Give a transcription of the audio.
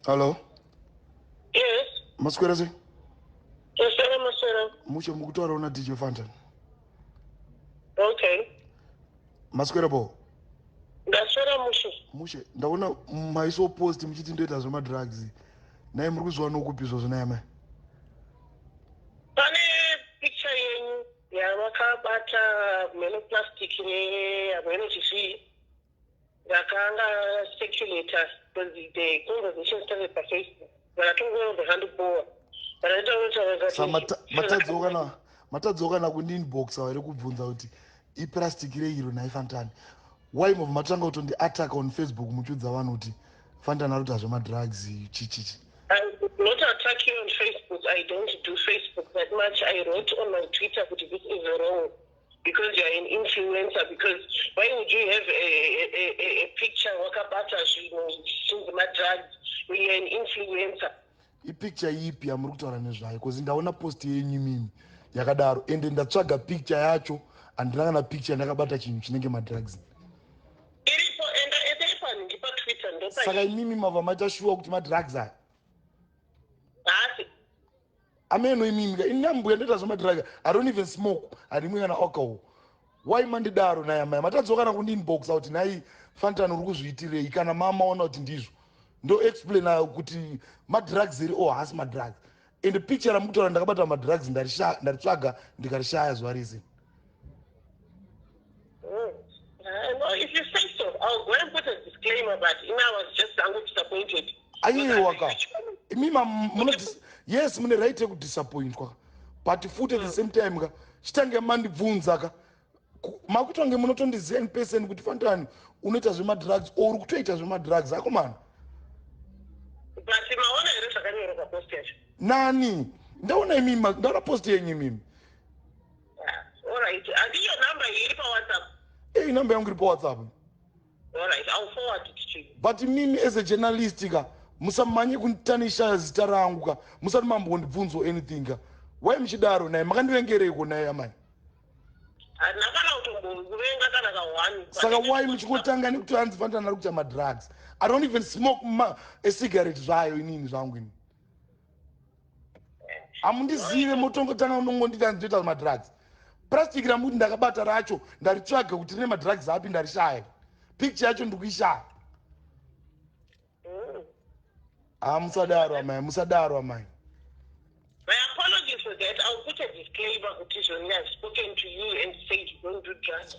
Hello? Yes. Masquera se? Yes, sir. Mushe mukutaura una DJ Fantan. Okay. Masquera bo. Ndaswera mushe. Mushe ndaona maiso post muchiti ndoita zvema drugs. Naye muri kuzwa nokupi izvozvo naye mai? Pane picture yenyu yavakabata menoplastic nehameno chizvii rakanga circulator because the conversation started by Facebook. Vakatongoona handipoa. Matadzoka na kuninbox vari kubvunza kuti iplastic reiro naye Fantan. Why move matanga kuti attack on Facebook muchudza vanhu kuti Fantan ari kuita zvema drugs chichichi. I would not attack you on Facebook. I don't do Facebook that much. I wrote on my Twitter that this is wrong because you are an influencer. Because why would you have a picture wakabata since my drugs when you are an influencer? Ipicture ipi yamuri kutaura nezvayo because ndaona post yenyu mimi yakadaro ende ndatsvaga picture yacho andina kana picture ndakabata chinhu chinenge madrugs. Iripo enda etepa ndipa Twitter ndopa. Saka imimi mava maita sure kuti madrugs aya. Asi. Ameno imimi inambuya ndoita zvemadrugs. I don't even smoke. Harimwe kana alcohol. Why mandidaro naye mai matadzoka na kuninbox kuti nai Fantan uri kuzviitirei kana mamaona kuti ndizvo. Ndo explain kuti madrugs iri hasi madrugs. In the picture ramutaura ndakabata madrugs ndaritsvaga ndikarishaya zuva rese. No, if you say so, I'll go and put a disclaimer, but I was just disappointed. Aiwaka. Yes, mune right to disappoint kwa. But foot at the same time ka chitange mandibvunza ka makutange munotondiziva in person kuti Fantan unoita zvema drugs or kutoita zvema drugs akomana. But maona ere zvakanyorwa papost yacho. Nani? Ndaona imimi ndaona post yenyu mimi. All right. And your number iri pa WhatsApp. Hey, number yangu iri pa WhatsApp. All right, I'll forward it to you. But mimi as a journalist ka musamanye kunitanisha zita rangu ka musati mambondibvunza anything ka. Why muchidaro naye makandivengereko naye amai? Nakana utombovenga kana ka1. Saka why muchingotanga nekuti hanzi Fantan ari kuita madrugs? I don't even smoke a cigarette zvayo inini zvangu ini. Amundizive motongotanga unongondita ndoita madrugs. Plastic ramuti ndakabata racho ndaritsvaga kuti rine madrugs api ndarishaya. Picture yacho ndikuishaya. Musadaro amai. My apologies for that. I'll put a disclaimer. I've spoken to you and said you don't do drugs.